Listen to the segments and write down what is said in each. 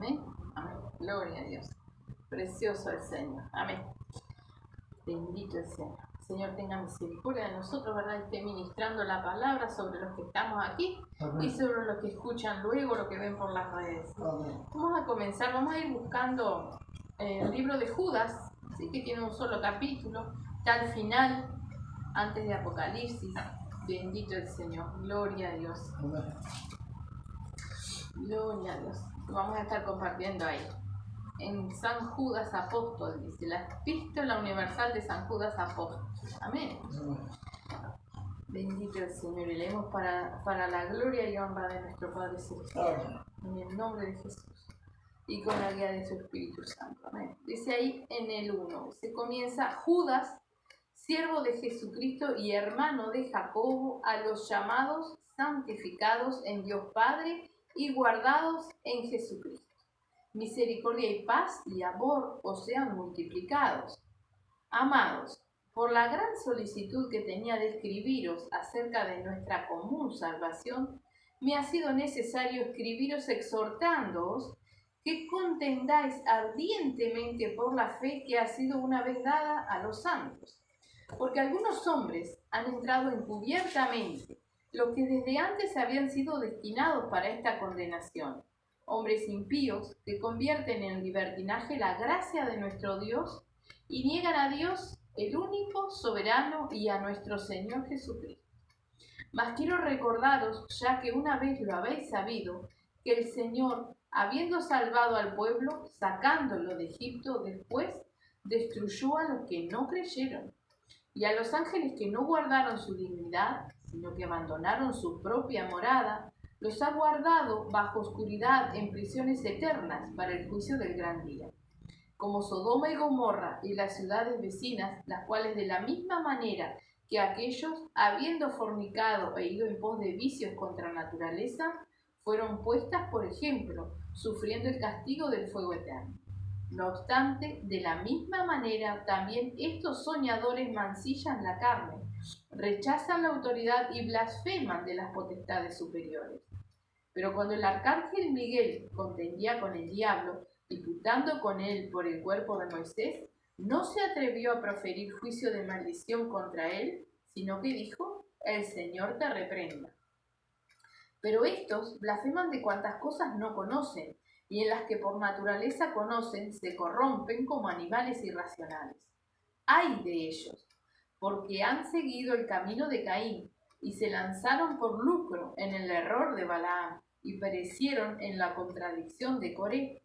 Amén. Amén. Gloria a Dios. Precioso el Señor. Amén. Bendito el Señor. El Señor tenga misericordia de nosotros, ¿verdad? Y esté ministrando la palabra sobre los que estamos aquí. Amén. Y sobre los que escuchan luego, lo que ven por las redes. Amén. Vamos a comenzar, vamos a ir buscando el libro de Judas, ¿sí? Que tiene un solo capítulo, está al final, antes de Apocalipsis. Bendito el Señor. Gloria a Dios. Amén. Gloria a Dios. Vamos a estar compartiendo ahí. En San Judas Apóstol, dice, la Epístola Universal de San Judas Apóstol. Amén. Bendito el Señor. Y leemos para la gloria y honra de nuestro Padre Celestial. En el nombre de Jesús. Y con la guía de su Espíritu Santo. Amén. Dice ahí en el 1. Se comienza: Judas, siervo de Jesucristo y hermano de Jacobo, a los llamados, santificados en Dios Padre y guardados en Jesucristo. Misericordia y paz y amor os sean multiplicados. Amados, por la gran solicitud que tenía de escribiros acerca de nuestra común salvación, me ha sido necesario escribiros exhortándoos que contendáis ardientemente por la fe que ha sido una vez dada a los santos. Porque algunos hombres han entrado encubiertamente, los que desde antes habían sido destinados para esta condenación. Hombres impíos que convierten en libertinaje la gracia de nuestro Dios y niegan a Dios, el único soberano, y a nuestro Señor Jesucristo. Mas quiero recordaros, ya que una vez lo habéis sabido, que el Señor, habiendo salvado al pueblo, sacándolo de Egipto, después destruyó a los que no creyeron, y a los ángeles que no guardaron su dignidad, sino que abandonaron su propia morada, los ha guardado bajo oscuridad en prisiones eternas para el juicio del gran día. Como Sodoma y Gomorra y las ciudades vecinas, las cuales de la misma manera que aquellos, habiendo fornicado e ido en pos de vicios contra naturaleza, fueron puestas por ejemplo, sufriendo el castigo del fuego eterno. No obstante, de la misma manera también estos soñadores mancillan la carne, rechazan la autoridad y blasfeman de las potestades superiores. Pero cuando el arcángel Miguel contendía con el diablo, disputando con él por el cuerpo de Moisés, no se atrevió a proferir juicio de maldición contra él, sino que dijo: el Señor te reprenda. Pero estos blasfeman de cuantas cosas no conocen, y en las que por naturaleza conocen, se corrompen como animales irracionales. ¡Ay de ellos! Porque han seguido el camino de Caín, y se lanzaron por lucro en el error de Balaam, y perecieron en la contradicción de Coré.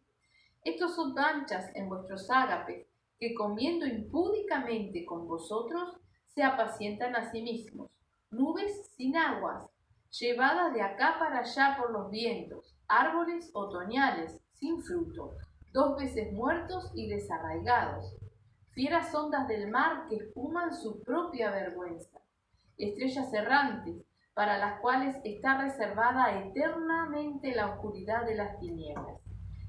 Estos son manchas en vuestros ágapes, que comiendo impúdicamente con vosotros, se apacientan a sí mismos. Nubes sin aguas, llevadas de acá para allá por los vientos, árboles otoñales, sin fruto, 2 veces muertos y desarraigados, fieras ondas del mar que espuman su propia vergüenza, estrellas errantes, para las cuales está reservada eternamente la oscuridad de las tinieblas.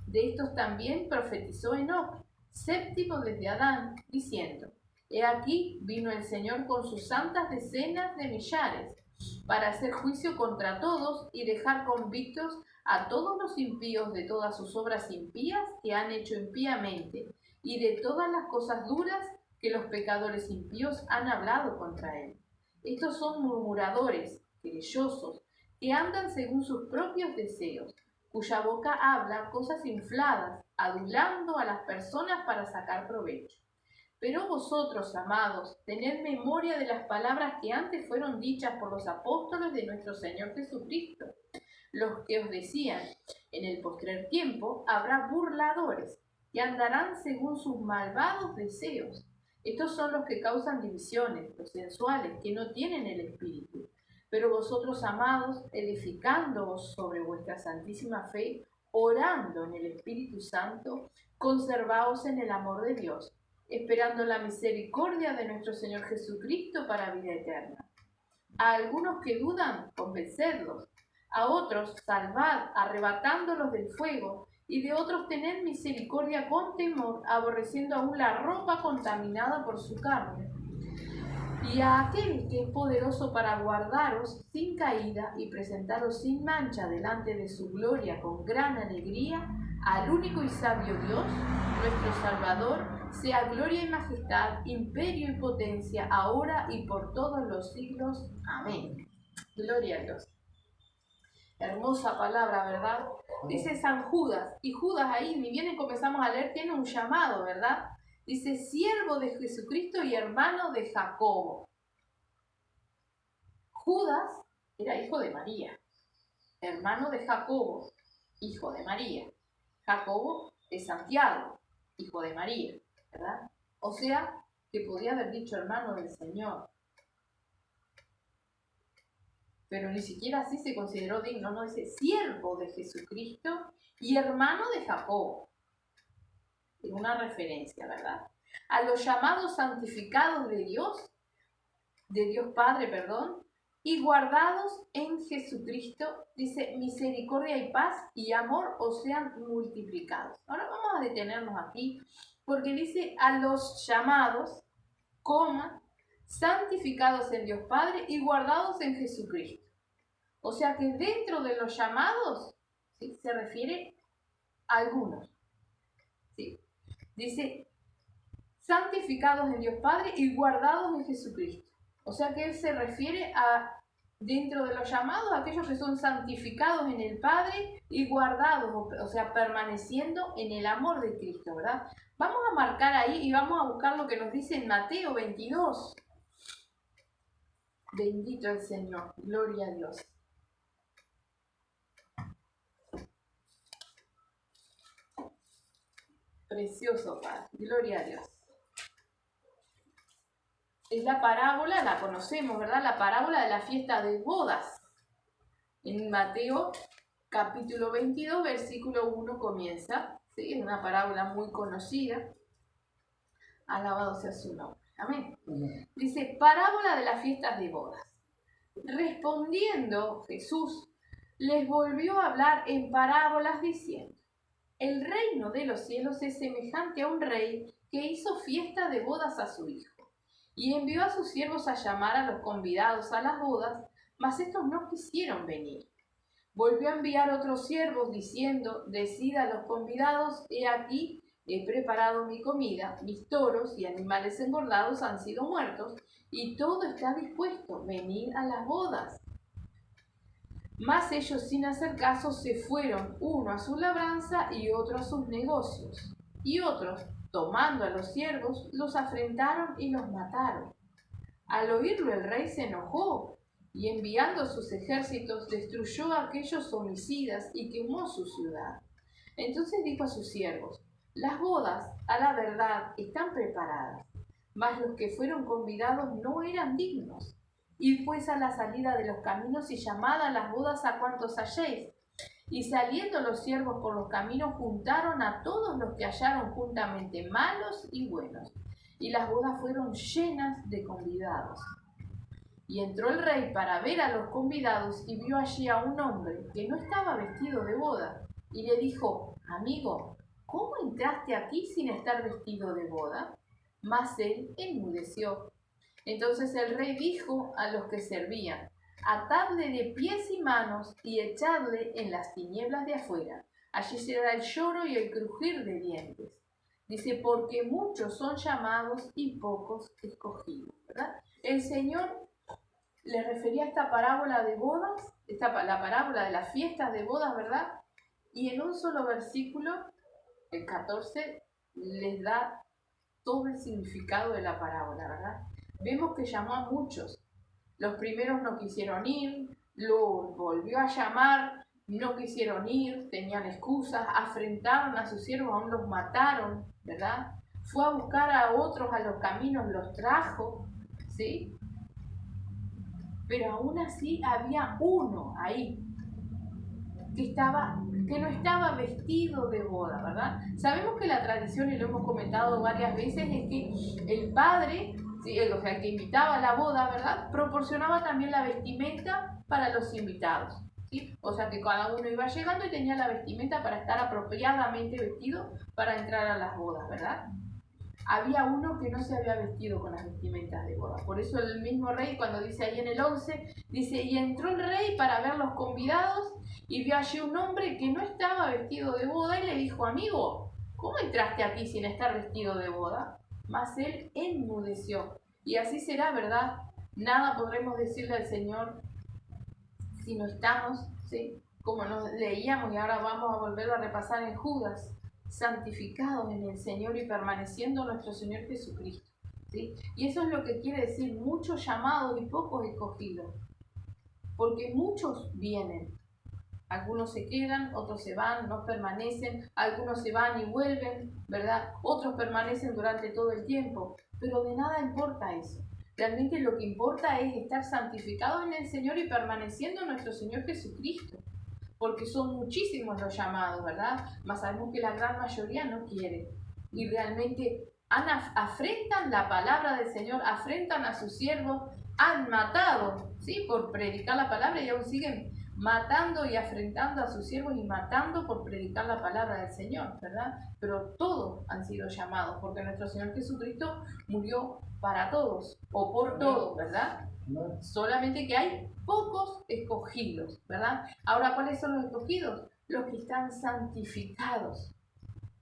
De estos también profetizó Enoc, séptimo desde Adán, diciendo: He aquí vino el Señor con sus santas decenas de millares, para hacer juicio contra todos y dejar convictos a todos los impíos de todas sus obras impías que han hecho impíamente, y de todas las cosas duras que los pecadores impíos han hablado contra él. Estos son murmuradores, querellosos, que andan según sus propios deseos, cuya boca habla cosas infladas, adulando a las personas para sacar provecho. Pero vosotros, amados, tened memoria de las palabras que antes fueron dichas por los apóstoles de nuestro Señor Jesucristo, los que os decían: en el postrer tiempo habrá burladores, que andarán según sus malvados deseos. Estos son los que causan divisiones, los sensuales, que no tienen el Espíritu. Pero vosotros, amados, edificándoos sobre vuestra santísima fe, orando en el Espíritu Santo, conservaos en el amor de Dios, esperando la misericordia de nuestro Señor Jesucristo para vida eterna. A algunos que dudan, convencedlos; a otros salvad, arrebatándolos del fuego; y de otros tened misericordia con temor, aborreciendo aún la ropa contaminada por su carne. Y a aquel que es poderoso para guardaros sin caída y presentaros sin mancha delante de su gloria con gran alegría, al único y sabio Dios, nuestro Salvador, sea gloria y majestad, imperio y potencia, ahora y por todos los siglos. Amén. Gloria a Dios. Hermosa palabra, ¿verdad? Dice San Judas, y Judas ahí, ni bien comenzamos a leer, tiene un llamado, ¿verdad? Dice, siervo de Jesucristo y hermano de Jacobo. Judas era hijo de María, hermano de Jacobo, hijo de María. Jacobo es Santiago, hijo de María, ¿verdad? O sea, que podía haber dicho hermano del Señor. Pero ni siquiera así se consideró digno, no, dice siervo de Jesucristo y hermano de Jacobo. Es una referencia, ¿verdad? A los llamados santificados de Dios Padre, perdón, y guardados en Jesucristo, dice, misericordia y paz y amor os sean multiplicados. Ahora vamos a detenernos aquí, porque dice a los llamados, santificados en Dios Padre y guardados en Jesucristo. O sea que dentro de los llamados, ¿sí?, se refiere a algunos. ¿Sí? Dice, santificados en Dios Padre y guardados en Jesucristo. O sea que él se refiere a, dentro de los llamados, a aquellos que son santificados en el Padre y guardados, o sea, permaneciendo en el amor de Cristo, ¿verdad? Vamos a marcar ahí y vamos a buscar lo que nos dice en Mateo 22. Bendito el Señor, gloria a Dios. Precioso Padre, gloria a Dios. Es la parábola, la conocemos, ¿verdad? La parábola de la fiesta de bodas. En Mateo capítulo 22, versículo 1 comienza. ¿Sí? Es una parábola muy conocida. Alabado sea su nombre. Amén. Dice, parábola de las fiestas de bodas. Respondiendo Jesús, les volvió a hablar en parábolas diciendo, el reino de los cielos es semejante a un rey que hizo fiesta de bodas a su hijo. Y envió a sus siervos a llamar a los convidados a las bodas, mas estos no quisieron venir. Volvió a enviar otros siervos diciendo, decid a los convidados, he aquí, he preparado mi comida, mis toros y animales engordados han sido muertos, y todo está dispuesto, venid a las bodas. Mas ellos sin hacer caso se fueron, uno a su labranza y otro a sus negocios. Y otros, tomando a los siervos, los afrentaron y los mataron. Al oírlo el rey se enojó y enviando sus ejércitos destruyó a aquellos homicidas y quemó su ciudad. Entonces dijo a sus siervos, las bodas, a la verdad, están preparadas, mas los que fueron convidados no eran dignos. Id pues a la salida de los caminos y llamad a las bodas a cuantos halléis. Y saliendo los siervos por los caminos juntaron a todos los que hallaron juntamente, malos y buenos. Y las bodas fueron llenas de convidados. Y entró el rey para ver a los convidados y vio allí a un hombre que no estaba vestido de boda. Y le dijo, amigo, ¿cómo entraste aquí sin estar vestido de boda? Mas él enmudeció. Entonces el rey dijo a los que servían, atadle de pies y manos y echadle en las tinieblas de afuera. Allí será el lloro y el crujir de dientes. Dice, porque muchos son llamados y pocos escogidos, ¿verdad? El Señor le refería a esta parábola de bodas, la parábola de las fiestas de bodas, ¿verdad? Y en un solo versículo, el 14, les da todo el significado de la parábola, ¿verdad? Vemos que llamó a muchos. Los primeros no quisieron ir, los volvió a llamar, no quisieron ir, tenían excusas, afrentaron a sus siervos, aún los mataron, ¿verdad? Fue a buscar a otros a los caminos, los trajo, ¿sí? Pero aún así había uno ahí que no estaba vestido de boda, ¿verdad? Sabemos que la tradición, y lo hemos comentado varias veces, es que el padre, ¿sí?, o sea, el que invitaba a la boda, ¿verdad?, proporcionaba también la vestimenta para los invitados, ¿sí? O sea, que cada uno iba llegando y tenía la vestimenta para estar apropiadamente vestido para entrar a las bodas, ¿verdad? había uno que no se había vestido con las vestimentas de boda. Por eso el mismo rey, cuando dice ahí en el 11, dice, y entró el rey para ver los convidados y vio allí un hombre que no estaba vestido de boda y le dijo, amigo, ¿cómo entraste aquí sin estar vestido de boda? Mas él enmudeció. Y así será, ¿verdad? Nada podremos decirle al Señor si no estamos, ¿sí? Como nos leíamos y ahora vamos a volverlo a repasar en Judas, santificados en el Señor y permaneciendo nuestro Señor Jesucristo, ¿sí? Y eso es lo que quiere decir muchos llamados y pocos escogidos, porque muchos vienen, algunos se quedan, otros se van, no permanecen, algunos se van y vuelven, ¿verdad? Otros permanecen durante todo el tiempo, pero de nada importa eso. Realmente lo que importa es estar santificados en el Señor y permaneciendo en nuestro Señor Jesucristo, porque son muchísimos los llamados, ¿verdad? Mas sabemos que la gran mayoría no quiere y realmente afrentan la palabra del Señor, afrentan a sus siervos, han matado, ¿sí? Por predicar la palabra y aún siguen matando y afrentando a sus siervos y matando por predicar la palabra del Señor, ¿verdad? Pero todos han sido llamados, porque nuestro Señor Jesucristo murió para todos, o por todos, ¿verdad? Solamente que hay pocos escogidos, ¿verdad? Ahora, ¿cuáles son los escogidos? Los que están santificados.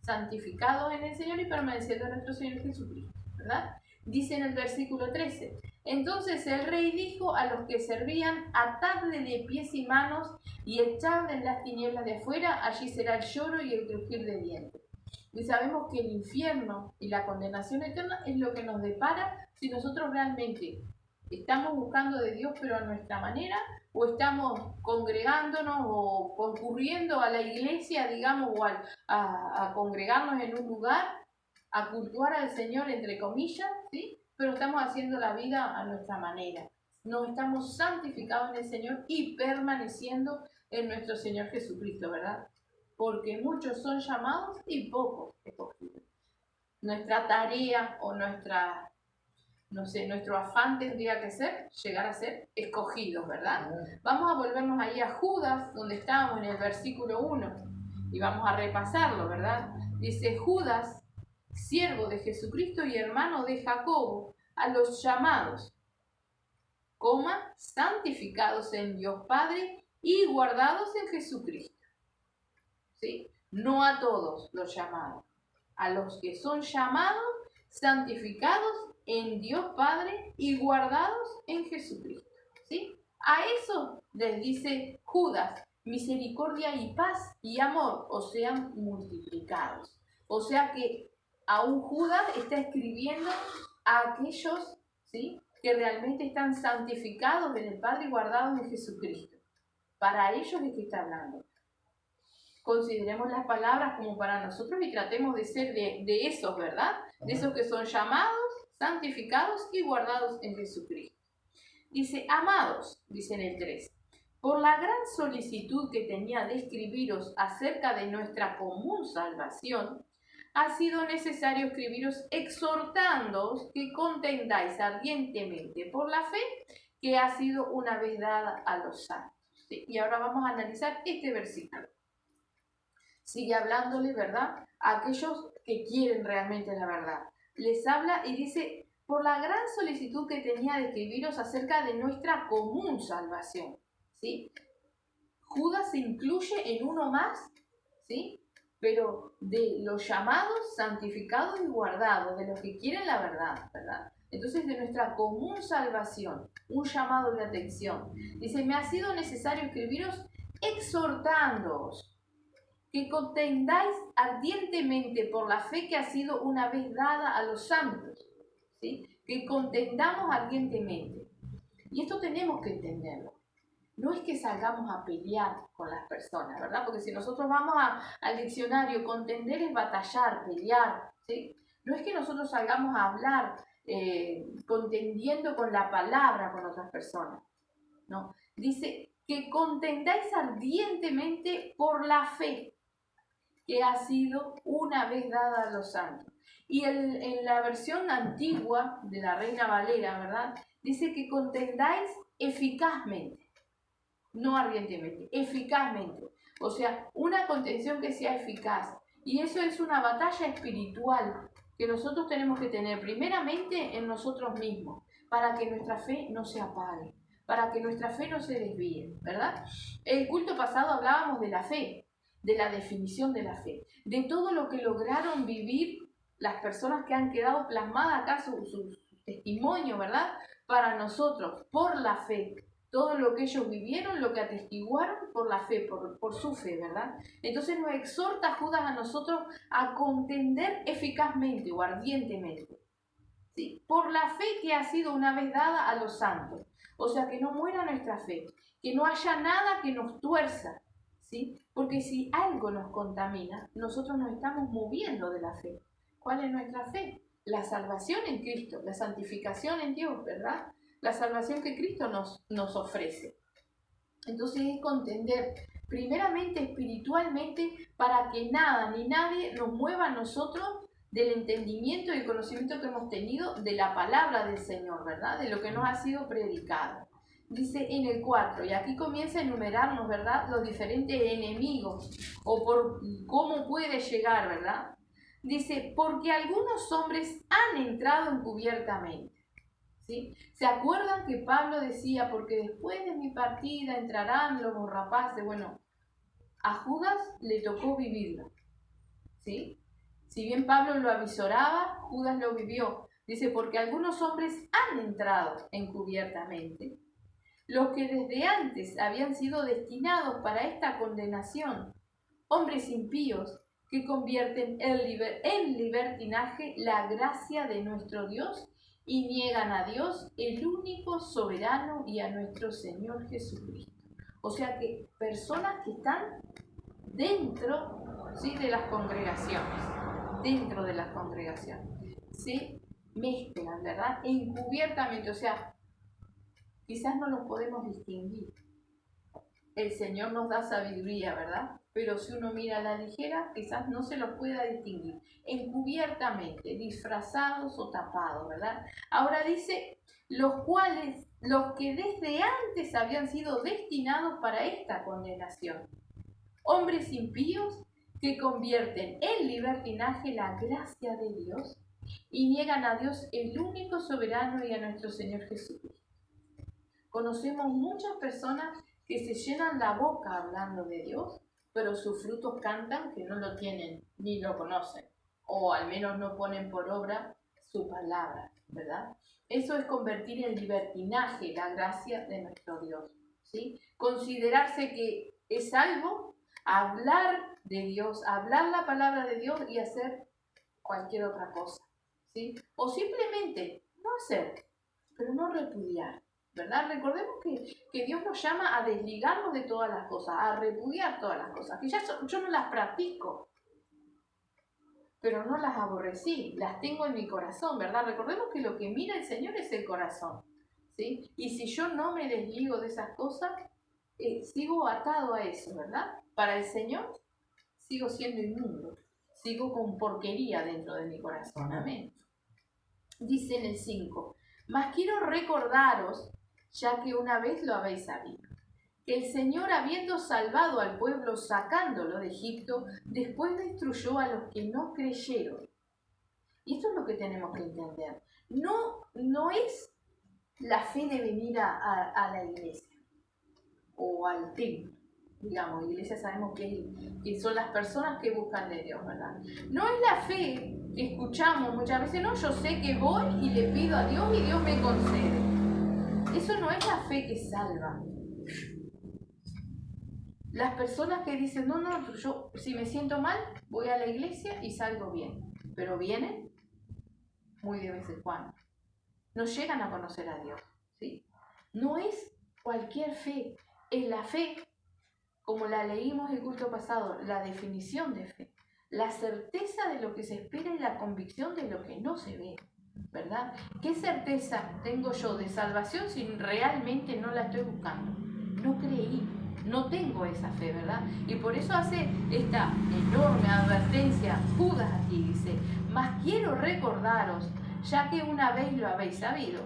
Santificados en el Señor y permaneciendo en nuestro Señor Jesucristo, ¿verdad? Dice en el versículo 13, entonces el rey dijo a los que servían, atadle de pies y manos y echadle en las tinieblas de afuera, allí será el lloro y el crujir de dientes. Y sabemos que el infierno y la condenación eterna es lo que nos depara si nosotros realmente estamos buscando de Dios pero a nuestra manera, o estamos congregándonos o concurriendo a la iglesia, digamos, o a congregarnos en un lugar, a cultuar al Señor, entre comillas, ¿sí? Pero estamos haciendo la vida a nuestra manera. No estamos santificados en el Señor y permaneciendo en nuestro Señor Jesucristo, ¿verdad? Porque muchos son llamados y pocos escogidos. Nuestra tarea o nuestro afán tendría que ser llegar a ser escogidos, ¿verdad? Vamos a volvernos ahí a Judas, donde estábamos en el versículo 1, y vamos a repasarlo, ¿verdad? Dice, Judas, siervo de Jesucristo y hermano de Jacobo, a los llamados, santificados en Dios Padre y guardados en Jesucristo. ¿Sí? No a todos los llamados, a los que son llamados, santificados en Dios Padre y guardados en Jesucristo. ¿Sí? A eso les dice Judas, misericordia y paz y amor os sean multiplicados. O sea que aún Judas está escribiendo a aquellos, ¿sí?, que realmente están santificados en el Padre y guardados en Jesucristo. Para ellos es que está hablando. Consideremos las palabras como para nosotros y tratemos de ser de esos, ¿verdad? De esos que son llamados, santificados y guardados en Jesucristo. Dice, amados, dice en el 3, por la gran solicitud que tenía de escribiros acerca de nuestra común salvación, ha sido necesario escribiros exhortándoos que contendáis ardientemente por la fe que ha sido una vez dada a los santos. ¿Sí? Y ahora vamos a analizar este versículo. Sigue hablándole, ¿verdad?, a aquellos que quieren realmente la verdad. Les habla y dice, por la gran solicitud que tenía de escribiros acerca de nuestra común salvación. ¿Sí? Judas se incluye en uno más, ¿sí?, pero de los llamados, santificados y guardados, de los que quieren la verdad, ¿verdad? Entonces, de nuestra común salvación, un llamado de atención. Dice, me ha sido necesario escribiros exhortándoos que contendáis ardientemente por la fe que ha sido una vez dada a los santos, ¿sí? Que contendamos ardientemente. Y esto tenemos que entenderlo. No es que salgamos a pelear con las personas, ¿verdad? Porque si nosotros vamos al diccionario, contender es batallar, pelear, ¿sí? No es que nosotros salgamos a hablar contendiendo con la palabra con otras personas, ¿no? Dice que contendáis ardientemente por la fe que ha sido una vez dada a los santos. Y en la versión antigua de la Reina Valera, ¿verdad?, dice que contendáis eficazmente, no ardientemente, eficazmente. O sea, una contención que sea eficaz. Y eso es una batalla espiritual que nosotros tenemos que tener primeramente en nosotros mismos, para que nuestra fe no se apague, para que nuestra fe no se desvíe, ¿verdad? El culto pasado hablábamos de la fe, de la definición de la fe, de todo lo que lograron vivir las personas que han quedado plasmadas acá, su testimonio, ¿verdad? Para nosotros, por la fe. Todo lo que ellos vivieron, lo que atestiguaron por la fe, por su fe, ¿verdad? Entonces nos exhorta Judas a nosotros a contender eficazmente o ardientemente, ¿sí? Por la fe que ha sido una vez dada a los santos. O sea, que no muera nuestra fe, que no haya nada que nos tuerza, ¿sí? Porque si algo nos contamina, nosotros nos estamos moviendo de la fe. ¿Cuál es nuestra fe? La salvación en Cristo, la santificación en Dios, ¿verdad? La salvación que Cristo nos ofrece. Entonces es contender primeramente espiritualmente para que nada ni nadie nos mueva a nosotros del entendimiento y el conocimiento que hemos tenido de la palabra del Señor, ¿verdad? De lo que nos ha sido predicado. Dice en el 4, y aquí comienza a enumerarnos, ¿verdad? Los diferentes enemigos o por cómo puede llegar, ¿verdad? Dice, porque algunos hombres han entrado encubiertamente. ¿Sí? ¿Se acuerdan que Pablo decía, porque después de mi partida entrarán los rapaces? Bueno, a Judas le tocó vivirlo, ¿sí? Si bien Pablo lo avisoraba, Judas lo vivió. Dice, porque algunos hombres han entrado encubiertamente, los que desde antes habían sido destinados para esta condenación, hombres impíos que convierten en libertinaje la gracia de nuestro Dios y niegan a Dios, el único soberano, y a nuestro Señor Jesucristo. O sea que personas que están dentro, ¿sí?, de las congregaciones, ¿sí? Mezclan, ¿verdad? Encubiertamente, o sea, quizás no los podemos distinguir. El Señor nos da sabiduría, ¿verdad? Pero si uno mira a la ligera, quizás no se los pueda distinguir. Encubiertamente, disfrazados o tapados, ¿verdad? Ahora dice, los que desde antes habían sido destinados para esta condenación. Hombres impíos que convierten en libertinaje la gracia de Dios y niegan a Dios, el único soberano, y a nuestro Señor Jesucristo. Conocemos muchas personas que se llenan la boca hablando de Dios, pero sus frutos cantan que no lo tienen ni lo conocen, o al menos no ponen por obra su palabra, ¿verdad? Eso es convertir en libertinaje la gracia de nuestro Dios, ¿sí? Considerarse que es salvo, hablar de Dios, hablar la palabra de Dios y hacer cualquier otra cosa, ¿sí? O simplemente no hacer, pero no repudiar, ¿verdad? Recordemos que Dios nos llama a desligarnos de todas las cosas, a repudiar todas las cosas, que ya yo no las practico, pero no las aborrecí, las tengo en mi corazón, ¿verdad? Recordemos que lo que mira el Señor es el corazón, ¿sí? Y si yo no me desligo de esas cosas, sigo atado a eso, ¿verdad? Para el Señor sigo siendo inmundo, sigo con porquería dentro de mi corazón, amén. Dice en el 5, mas quiero recordaros, ya que una vez lo habéis sabido, que el Señor, habiendo salvado al pueblo sacándolo de Egipto, después destruyó a los que no creyeron. Y esto es lo que tenemos que entender. No es la fe de venir a la iglesia o al templo. Digamos, iglesia sabemos que son las personas que buscan de Dios, ¿verdad? No es la fe que escuchamos muchas veces, no, yo sé que voy y le pido a Dios y Dios me concede. Eso no es la fe que salva. Las personas que dicen, no, yo si me siento mal, voy a la iglesia y salgo bien. Pero vienen muy de vez en cuando. No llegan a conocer a Dios, ¿sí? No es cualquier fe, es la fe, como la leímos el culto pasado, la definición de fe, la certeza de lo que se espera y la convicción de lo que no se ve, ¿verdad? ¿Qué certeza tengo yo de salvación si realmente no la estoy buscando? No creí, no tengo esa fe, ¿verdad? Y por eso hace esta enorme advertencia Judas aquí, dice, mas quiero recordaros, ya que una vez lo habéis sabido,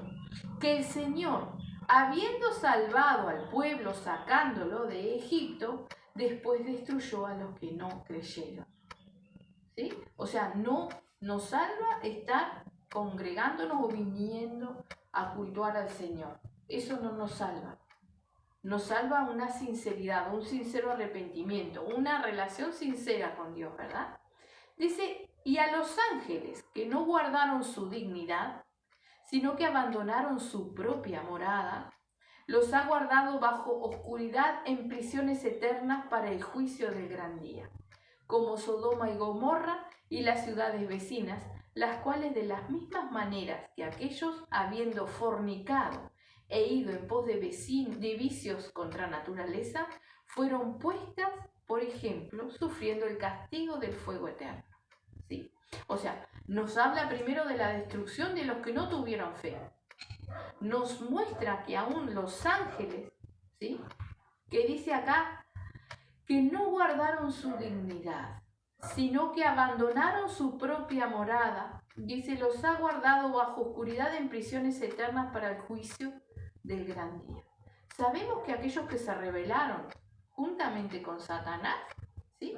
que el Señor, habiendo salvado al pueblo sacándolo de Egipto, después destruyó a los que no creyeron. ¿Sí? O sea, no Nos salva estar congregándonos o viniendo a cultuar al Señor. Eso no nos salva. Nos salva una sinceridad, un sincero arrepentimiento, una relación sincera con Dios, ¿verdad? Dice, y a los ángeles que no guardaron su dignidad, sino que abandonaron su propia morada, los ha guardado bajo oscuridad en prisiones eternas para el juicio del gran día, como Sodoma y Gomorra y las ciudades vecinas, las cuales de las mismas maneras que aquellos, habiendo fornicado e ido en pos de vicios contra naturaleza, fueron puestas, por ejemplo, sufriendo el castigo del fuego eterno. ¿Sí? O sea, nos habla primero de la destrucción de los que no tuvieron fe. Nos muestra que aún los ángeles, ¿sí?, que dice acá, que no guardaron su dignidad, sino que abandonaron su propia morada. Dice, los ha guardado bajo oscuridad en prisiones eternas para el juicio del gran día. Sabemos que aquellos que se rebelaron juntamente con Satanás, ¿sí?,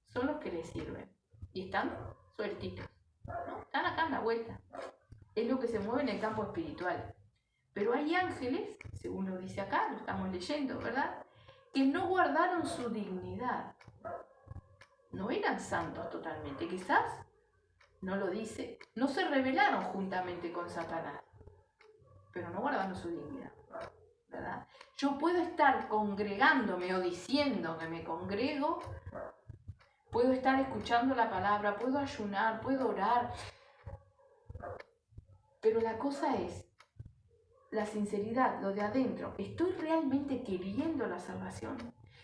son los que le sirven. Y están sueltitos, ¿no? Están acá en la vuelta. Es lo que se mueve en el campo espiritual. Pero hay ángeles, según lo dice acá, lo estamos leyendo, ¿verdad?, que no guardaron su dignidad. No eran santos totalmente, quizás, no lo dice, no se rebelaron juntamente con Satanás, pero no guardaron su dignidad, ¿verdad? Yo puedo estar congregándome o diciendo que me congrego, puedo estar escuchando la palabra, puedo ayunar, puedo orar, pero la cosa es la sinceridad, lo de adentro. ¿Estoy realmente queriendo la salvación?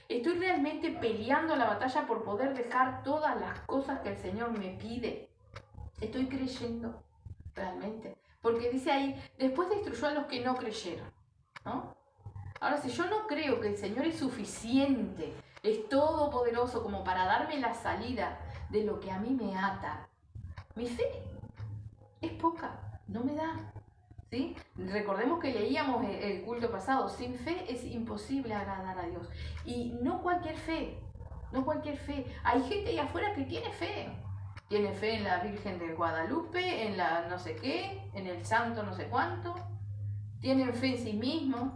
¿Estoy realmente peleando la batalla por poder dejar todas las cosas que el Señor me pide? ¿Estoy creyendo realmente? Porque dice ahí, después destruyó a los que no creyeron, ¿no? Ahora, si yo no creo que el Señor es suficiente, es todopoderoso como para darme la salida de lo que a mí me ata, mi fe es poca, no me da. ¿Sí? Recordemos que leíamos el culto pasado, sin fe es imposible agradar a Dios. Y no cualquier fe, no cualquier fe. Hay gente ahí afuera que tiene fe. Tiene fe en la Virgen de Guadalupe, en la no sé qué, en el santo no sé cuánto. Tienen fe en sí mismos,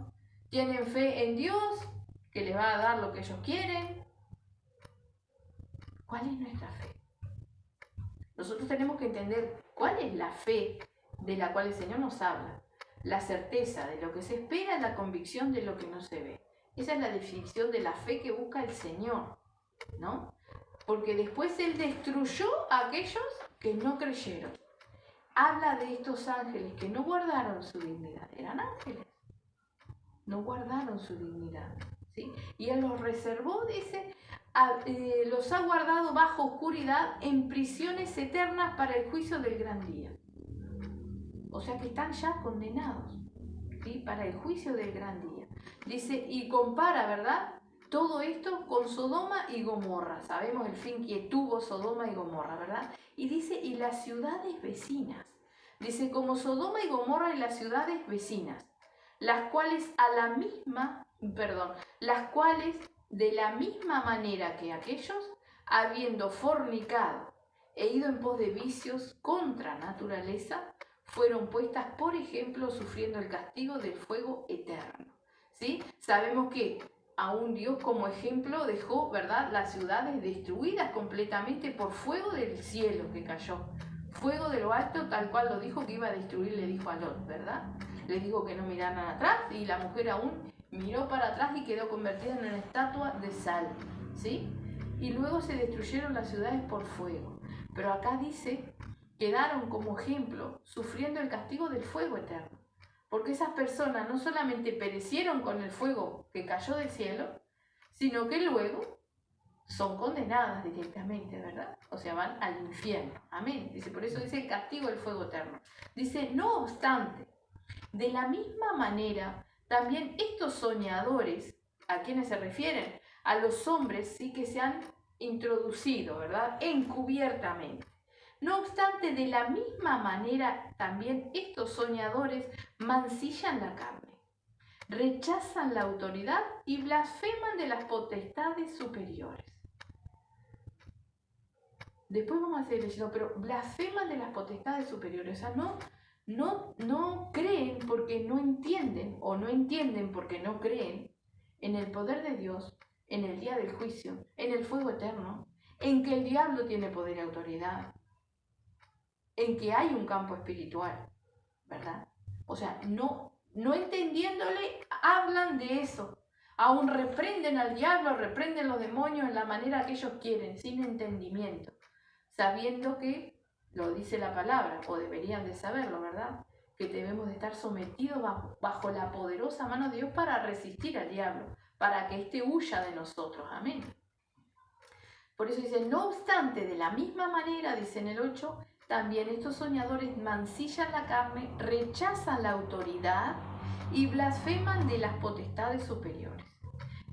tienen fe en Dios, que les va a dar lo que ellos quieren. ¿Cuál es nuestra fe? Nosotros tenemos que entender cuál es la fe de la cual el Señor nos habla. La certeza de lo que se espera, la convicción de lo que no se ve. Esa es la definición de la fe que busca el Señor, ¿no? Porque después Él destruyó a aquellos que no creyeron. Habla de estos ángeles que no guardaron su dignidad. Eran ángeles. No guardaron su dignidad, ¿sí? Y Él los reservó, dice, los ha guardado bajo oscuridad en prisiones eternas para el juicio del gran día. O sea que están ya condenados, ¿sí?, para el juicio del gran día. Dice, y compara, ¿verdad?, todo esto con Sodoma y Gomorra. Sabemos el fin que tuvo Sodoma y Gomorra, ¿verdad? Y dice, y las ciudades vecinas. Dice, como Sodoma y Gomorra y las ciudades vecinas, las cuales de la misma manera que aquellos, habiendo fornicado e ido en pos de vicios contra naturaleza, fueron puestas, por ejemplo, sufriendo el castigo del fuego eterno. ¿Sí? Sabemos que aún Dios como ejemplo dejó, ¿verdad?, las ciudades destruidas completamente por fuego del cielo que cayó. Fuego de lo alto, tal cual lo dijo que iba a destruir, le dijo a Lot, ¿verdad? Le dijo que no miraran atrás y la mujer aún miró para atrás y quedó convertida en una estatua de sal, ¿sí? Y luego se destruyeron las ciudades por fuego. Pero acá dice, quedaron como ejemplo sufriendo el castigo del fuego eterno. Porque esas personas no solamente perecieron con el fuego que cayó del cielo, sino que luego son condenadas directamente, ¿verdad? O sea, van al infierno. Amén. Dice, por eso dice el castigo del fuego eterno. Dice, no obstante, de la misma manera, también estos soñadores, ¿a quiénes se refieren? A los hombres, sí, que se han introducido, ¿verdad?, encubiertamente. No obstante, de la misma manera, también estos soñadores mancillan la carne, rechazan la autoridad y blasfeman de las potestades superiores. Después vamos a seguir leyendo, pero blasfeman de las potestades superiores. O sea, no creen porque no entienden, o no entienden porque no creen en el poder de Dios, en el día del juicio, en el fuego eterno, en que el diablo tiene poder y autoridad, en que hay un campo espiritual, ¿verdad? O sea, no entendiéndole, hablan de eso. Aún reprenden al diablo, reprenden los demonios en la manera que ellos quieren, sin entendimiento, sabiendo que, lo dice la palabra, o deberían de saberlo, ¿verdad? Que debemos de estar sometidos bajo la poderosa mano de Dios para resistir al diablo, para que éste huya de nosotros. Amén. Por eso dice, no obstante, de la misma manera, dice en el 8, también estos soñadores mancillan la carne, rechazan la autoridad y blasfeman de las potestades superiores.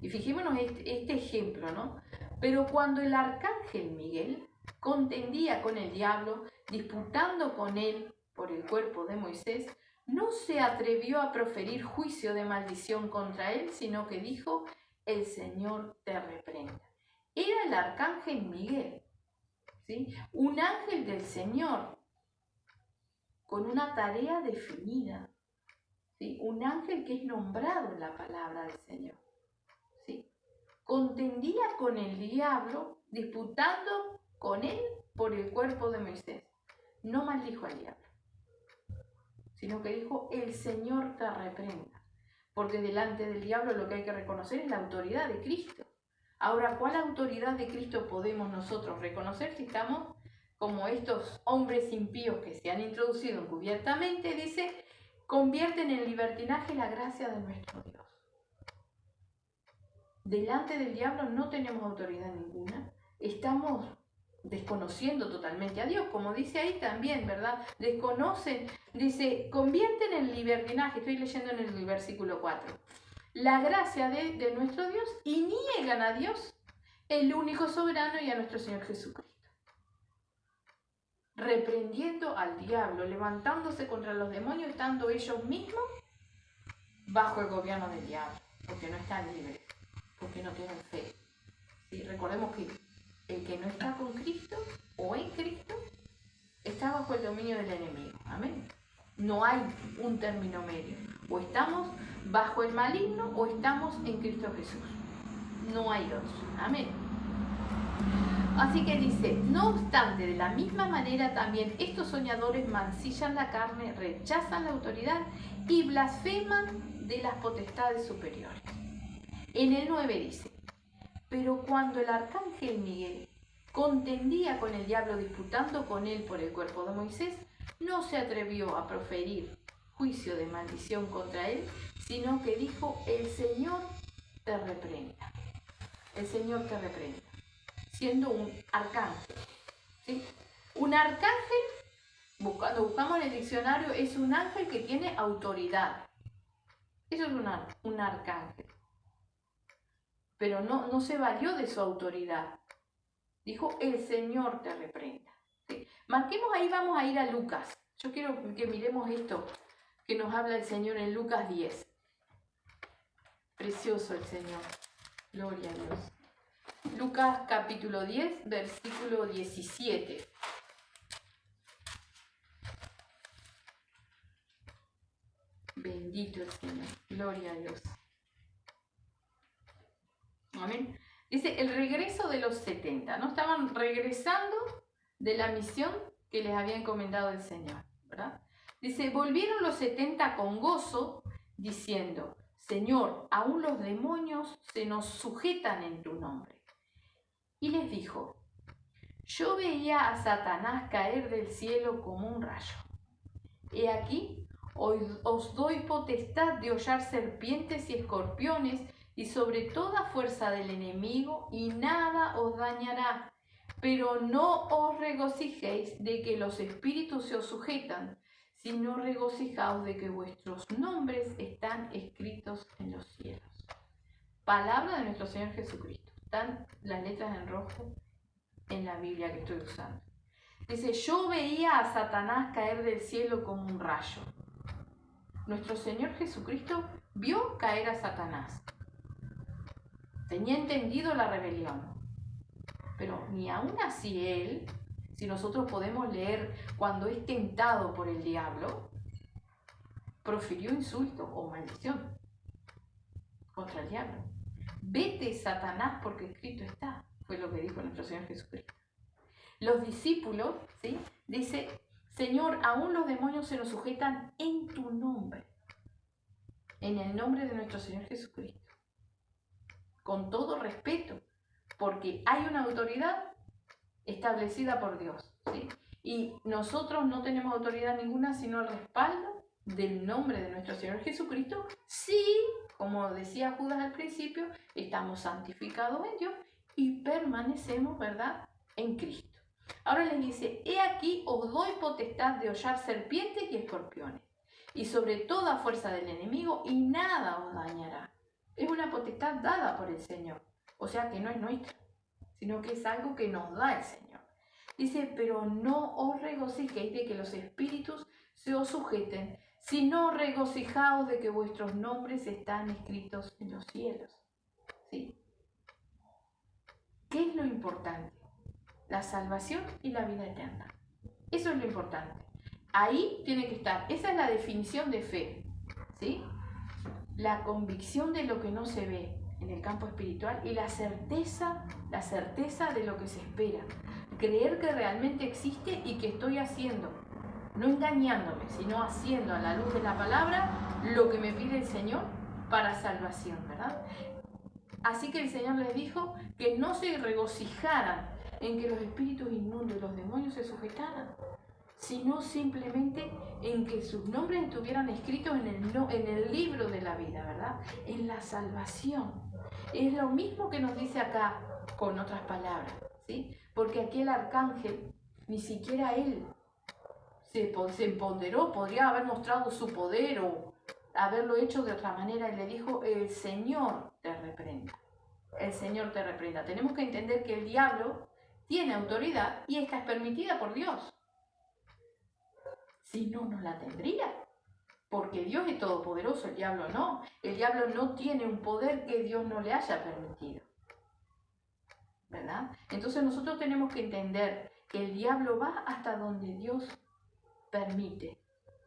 Y fijémonos este ejemplo, ¿no? Pero cuando el arcángel Miguel contendía con el diablo, disputando con él por el cuerpo de Moisés, no se atrevió a proferir juicio de maldición contra él, sino que dijo, el Señor te reprenda. Era el arcángel Miguel, ¿sí? Un ángel del Señor, con una tarea definida, ¿sí? Un ángel que es nombrado en la palabra del Señor, ¿sí? Contendía con el diablo, disputando con él por el cuerpo de Moisés. No maldijo al diablo, sino que dijo, el Señor te reprenda. Porque delante del diablo lo que hay que reconocer es la autoridad de Cristo. Ahora, ¿cuál autoridad de Cristo podemos nosotros reconocer si estamos como estos hombres impíos que se han introducido encubiertamente? Dice, convierten en libertinaje la gracia de nuestro Dios. Delante del diablo no tenemos autoridad ninguna. Estamos desconociendo totalmente a Dios, como dice ahí también, ¿verdad? Desconocen, dice, convierten en libertinaje, estoy leyendo en el versículo 4, la gracia de nuestro Dios y niegan a Dios, el único soberano, y a nuestro Señor Jesucristo. Reprendiendo al diablo, levantándose contra los demonios, estando ellos mismos bajo el gobierno del diablo, porque no están libres, porque no tienen fe. ¿Sí? Recordemos que el que no está con Cristo o en Cristo está bajo el dominio del enemigo. Amén. No hay un término medio. O estamos bajo el maligno o estamos en Cristo Jesús. No hay dos. Amén. Así que dice, no obstante, de la misma manera también estos soñadores mancillan la carne, rechazan la autoridad y blasfeman de las potestades superiores. En el 9 dice, pero cuando el arcángel Miguel contendía con el diablo disputando con él por el cuerpo de Moisés, no se atrevió a proferir juicio de maldición contra él, sino que dijo, el Señor te reprenda. El Señor te reprenda. Siendo un arcángel. ¿Sí? Un arcángel, cuando buscamos en el diccionario, es un ángel que tiene autoridad. Eso es un arcángel. Pero no se valió de su autoridad. Dijo, el Señor te reprenda. ¿Sí? Marquemos ahí, vamos a ir a Lucas. Yo quiero que miremos esto que nos habla el Señor en Lucas 10. Precioso el Señor. Gloria a Dios. Lucas capítulo 10, versículo 17. Bendito el Señor. Gloria a Dios. Amén. Dice, el regreso de los 70, ¿no? Estaban regresando de la misión que les había encomendado el Señor, ¿verdad? Dice, volvieron los 70 con gozo, diciendo, Señor, aún los demonios se nos sujetan en tu nombre. Y les dijo, yo veía a Satanás caer del cielo como un rayo. He aquí, hoy os doy potestad de hollar serpientes y escorpiones y sobre toda fuerza del enemigo, y nada os dañará. Pero no os regocijéis de que los espíritus se os sujetan, sino regocijaos de que vuestros nombres están escritos en los cielos. Palabra de nuestro Señor Jesucristo. Están las letras en rojo en la Biblia que estoy usando. Dice, yo veía a Satanás caer del cielo como un rayo. Nuestro Señor Jesucristo vio caer a Satanás. Tenía entendido la rebelión. Pero ni aún así Él Si nosotros podemos leer cuando es tentado por el diablo, profirió insulto o maldición contra el diablo. Vete, Satanás, porque escrito está, fue lo que dijo nuestro Señor Jesucristo. Los discípulos, ¿sí?, dice, Señor, aún los demonios se nos sujetan en tu nombre, en el nombre de nuestro Señor Jesucristo, con todo respeto, porque hay una autoridad establecida por Dios, ¿sí? Y nosotros no tenemos autoridad ninguna sino el respaldo del nombre de nuestro Señor Jesucristo, sí, como decía Judas al principio, estamos santificados en Dios y permanecemos, ¿verdad?, en Cristo. Ahora les dice, he aquí os doy potestad de hollar serpientes y escorpiones, y sobre toda fuerza del enemigo, y nada os dañará. Es una potestad dada por el Señor, o sea que no es nuestra, sino que es algo que nos da el Señor. Dice, pero no os regocijéis de que los espíritus se os sujeten, sino regocijaos de que vuestros nombres están escritos en los cielos. ¿Sí? ¿Qué es lo importante? La salvación y la vida eterna. Eso es lo importante. Ahí tiene que estar. Esa es la definición de fe. ¿Sí? La convicción de lo que no se ve en el campo espiritual y la certeza de lo que se espera. Creer que realmente existe y que estoy haciendo, no engañándome, sino haciendo a la luz de la palabra lo que me pide el Señor para salvación, ¿verdad? Así que el Señor les dijo que no se regocijaran en que los espíritus inmundos y los demonios se sujetaran, sino simplemente en que sus nombres estuvieran escritos en el libro de la vida, ¿verdad? En la salvación. Es lo mismo que nos dice acá, con otras palabras, ¿sí? Porque aquí el arcángel, ni siquiera él se empoderó, podría haber mostrado su poder o haberlo hecho de otra manera, y le dijo, el Señor te reprenda. El Señor te reprenda. Tenemos que entender que el diablo tiene autoridad y esta es permitida por Dios. Si no, no la tendría. Porque Dios es todopoderoso, el diablo no. El diablo no tiene un poder que Dios no le haya permitido, ¿verdad? Entonces nosotros tenemos que entender que el diablo va hasta donde Dios permite,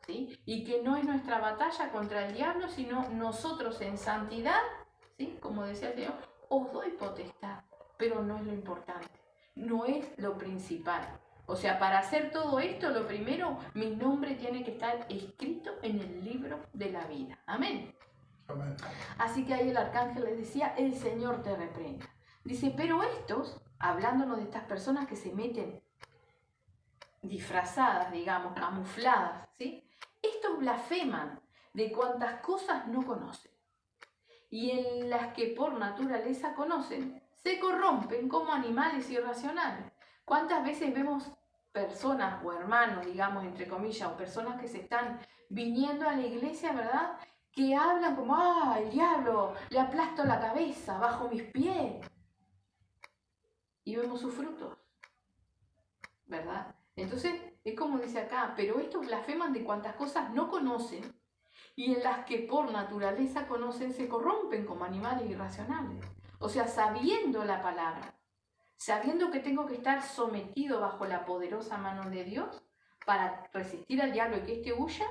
¿sí? Y que no es nuestra batalla contra el diablo, sino nosotros en santidad, ¿sí? Como decía el Señor, os doy potestad, pero no es lo importante, no es lo principal. O sea, para hacer todo esto, lo primero, mi nombre tiene que estar escrito en el libro de la vida. Amén. Amén. Así que ahí el arcángel les decía, el Señor te reprenda. Dice, pero estos, hablándonos de estas personas que se meten disfrazadas, digamos, camufladas, ¿sí? Estos blasfeman de cuantas cosas no conocen. Y en las que por naturaleza conocen, se corrompen como animales irracionales. ¿Cuántas veces vemos personas o hermanos, digamos, entre comillas, o personas que se están viniendo a la iglesia, ¿verdad?, que hablan como, el diablo, le aplasto la cabeza bajo mis pies. Y vemos sus frutos, ¿verdad? Entonces, es como dice acá, pero estos blasfeman de cuantas cosas no conocen, y en las que por naturaleza conocen se corrompen como animales irracionales. O sea, sabiendo la palabra, sabiendo que tengo que estar sometido bajo la poderosa mano de Dios para resistir al diablo y que éste huya,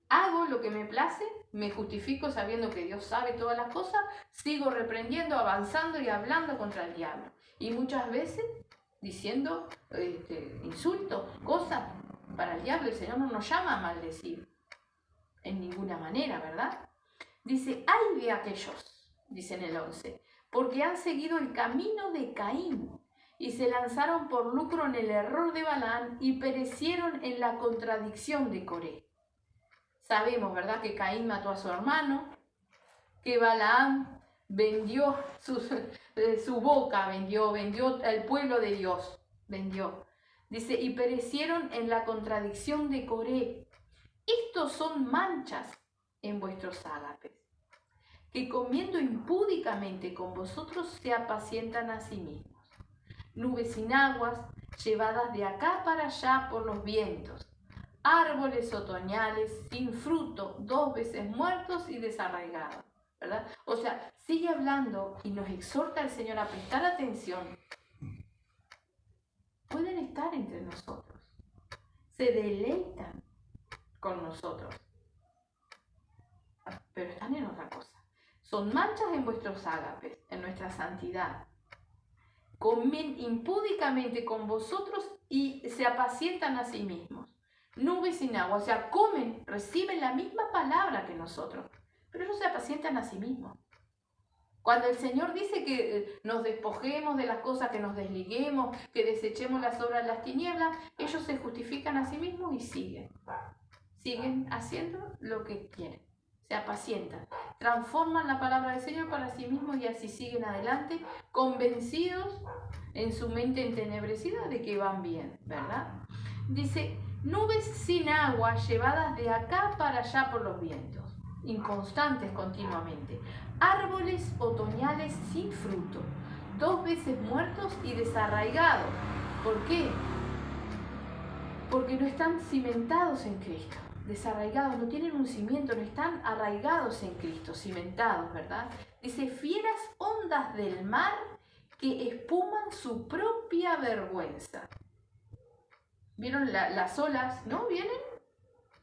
hago lo que me place, me justifico sabiendo que Dios sabe todas las cosas, sigo reprendiendo, avanzando y hablando contra el diablo. Y muchas veces diciendo insultos, cosas. Para el diablo el Señor no nos llama a maldecir en ninguna manera, ¿verdad? Dice, ay de aquellos, dice en el 11, porque han seguido el camino de Caín y se lanzaron por lucro en el error de Balaam y perecieron en la contradicción de Coré. Sabemos, ¿verdad?, que Caín mató a su hermano, que Balaam vendió su boca, vendió el pueblo de Dios, vendió. Dice, y perecieron en la contradicción de Coré. Estos son manchas en vuestros ágapes, que comiendo impúdicamente con vosotros se apacientan a sí mismos. Nubes sin aguas, llevadas de acá para allá por los vientos. Árboles otoñales sin fruto, 2 veces muertos y desarraigados, ¿verdad? O sea, sigue hablando y nos exhorta el Señor a prestar atención. Pueden estar entre nosotros. Se deleitan con nosotros. Pero están en otra cosa. Son manchas en vuestros ágapes, en nuestra santidad. Comen impúdicamente con vosotros y se apacientan a sí mismos. Nubes sin agua, o sea, comen, reciben la misma palabra que nosotros, pero ellos se apacientan a sí mismos. Cuando el Señor dice que nos despojemos de las cosas, que nos desliguemos, que desechemos las obras de las tinieblas, ellos se justifican a sí mismos y siguen haciendo lo que quieren. Se apacientan, transforman la palabra del Señor para sí mismos y así siguen adelante, convencidos en su mente entenebrecida de que van bien, ¿verdad? Dice, nubes sin agua llevadas de acá para allá por los vientos, inconstantes continuamente, árboles otoñales sin fruto, 2 veces muertos y desarraigados. ¿Por qué? Porque no están cimentados en Cristo. Desarraigados, no tienen un cimiento, no están arraigados en Cristo, cimentados, ¿verdad? Dice, fieras ondas del mar que espuman su propia vergüenza. ¿Vieron las olas, no? Vienen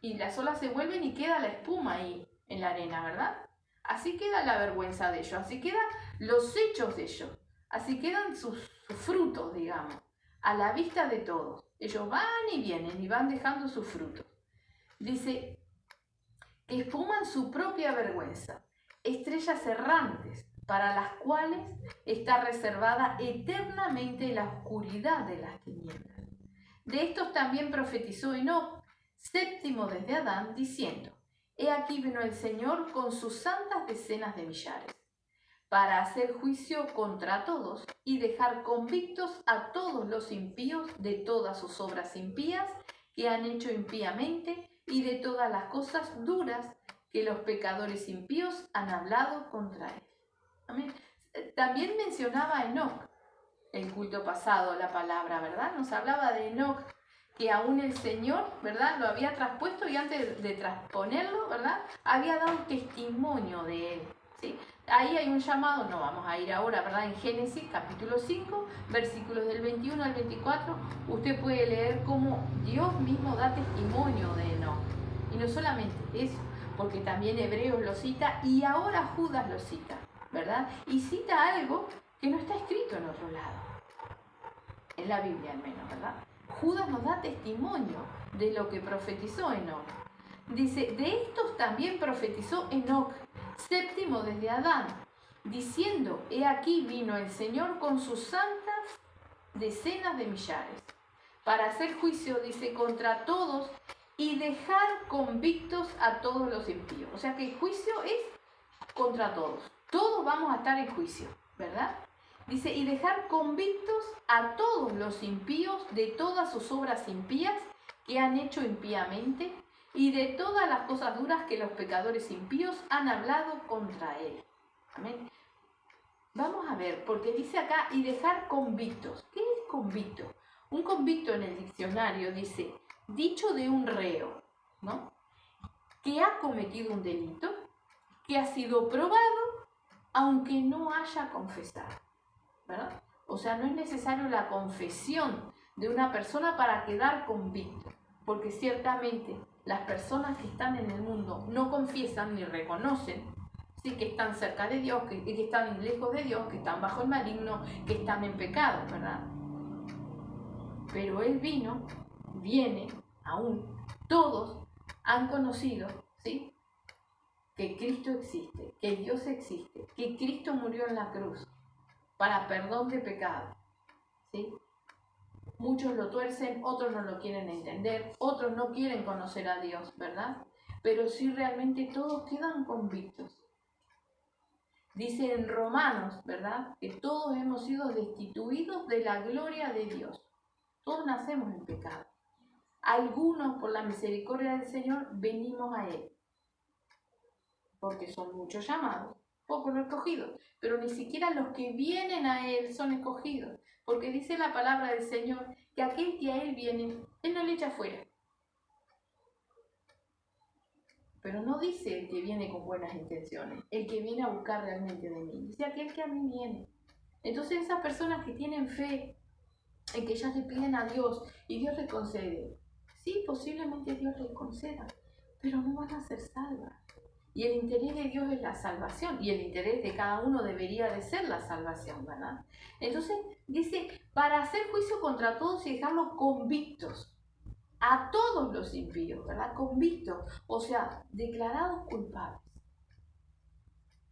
y las olas se vuelven y queda la espuma ahí en la arena, ¿verdad? Así queda la vergüenza de ellos, así quedan los hechos de ellos, así quedan sus frutos, digamos, a la vista de todos. Ellos van y vienen y van dejando sus frutos. Dice que espuman su propia vergüenza, estrellas errantes para las cuales está reservada eternamente la oscuridad de las tinieblas. De estos también profetizó Enoc, séptimo desde Adán, diciendo, he aquí vino el Señor con sus santas decenas de millares, para hacer juicio contra todos y dejar convictos a todos los impíos de todas sus obras impías que han hecho impíamente y de todas las cosas duras que los pecadores impíos han hablado contra él. Amén. También mencionaba a Enoc, el culto pasado, la palabra, ¿verdad? Nos hablaba de Enoc, que aún el Señor, ¿verdad? Lo había traspuesto y antes de transponerlo, ¿verdad? Había dado testimonio de él, ¿sí? Ahí hay un llamado, no vamos a ir ahora, ¿verdad? En Génesis capítulo 5, versículos del 21 al 24, usted puede leer cómo Dios mismo da testimonio de Enoc. Y no solamente eso, porque también Hebreos lo cita y ahora Judas lo cita, ¿verdad? Y cita algo que no está escrito en otro lado, en la Biblia al menos, ¿verdad? Judas nos da testimonio de lo que profetizó Enoc. Dice, de estos también profetizó Enoc, séptimo desde Adán, diciendo, he aquí vino el Señor con sus santas decenas de millares, para hacer juicio, dice, contra todos y dejar convictos a todos los impíos. O sea que el juicio es contra todos. Todos vamos a estar en juicio, ¿verdad? Dice, y dejar convictos a todos los impíos de todas sus obras impías que han hecho impíamente y de todas las cosas duras que los pecadores impíos han hablado contra él. Amén. Vamos a ver, porque dice acá, y dejar convictos. ¿Qué es convicto? Un convicto en el diccionario dice, dicho de un reo, ¿no? Que ha cometido un delito, que ha sido probado, aunque no haya confesado, ¿verdad? O sea, no es necesario la confesión de una persona para quedar convicto, porque ciertamente las personas que están en el mundo no confiesan ni reconocen, sí, que están cerca de Dios, que están lejos de Dios, que están bajo el maligno, que están en pecado, ¿verdad? Pero Él viene aún, todos han conocido, ¿sí?, que Cristo existe, que Dios existe, que Cristo murió en la cruz para perdón de pecado, ¿sí? Muchos lo tuercen, otros no lo quieren entender, otros no quieren conocer a Dios, ¿verdad? Pero sí realmente todos quedan convictos. Dice en Romanos, ¿verdad?, que todos hemos sido destituidos de la gloria de Dios. Todos nacemos en pecado. Algunos, por la misericordia del Señor, venimos a Él. Porque son muchos llamados, pocos los escogidos. Pero ni siquiera los que vienen a Él son escogidos. Porque dice la palabra del Señor que aquel que a Él viene, Él no le echa fuera. Pero no dice el que viene con buenas intenciones, el que viene a buscar realmente de mí. Dice aquel que a mí viene. Entonces esas personas que tienen fe, en que ellas le piden a Dios y Dios les concede. Sí, posiblemente Dios les conceda, pero no van a ser salvas. Y el interés de Dios es la salvación, y el interés de cada uno debería de ser la salvación, ¿verdad? Entonces dice, para hacer juicio contra todos y dejarlos convictos, a todos los impíos, ¿verdad? Convictos, o sea, declarados culpables.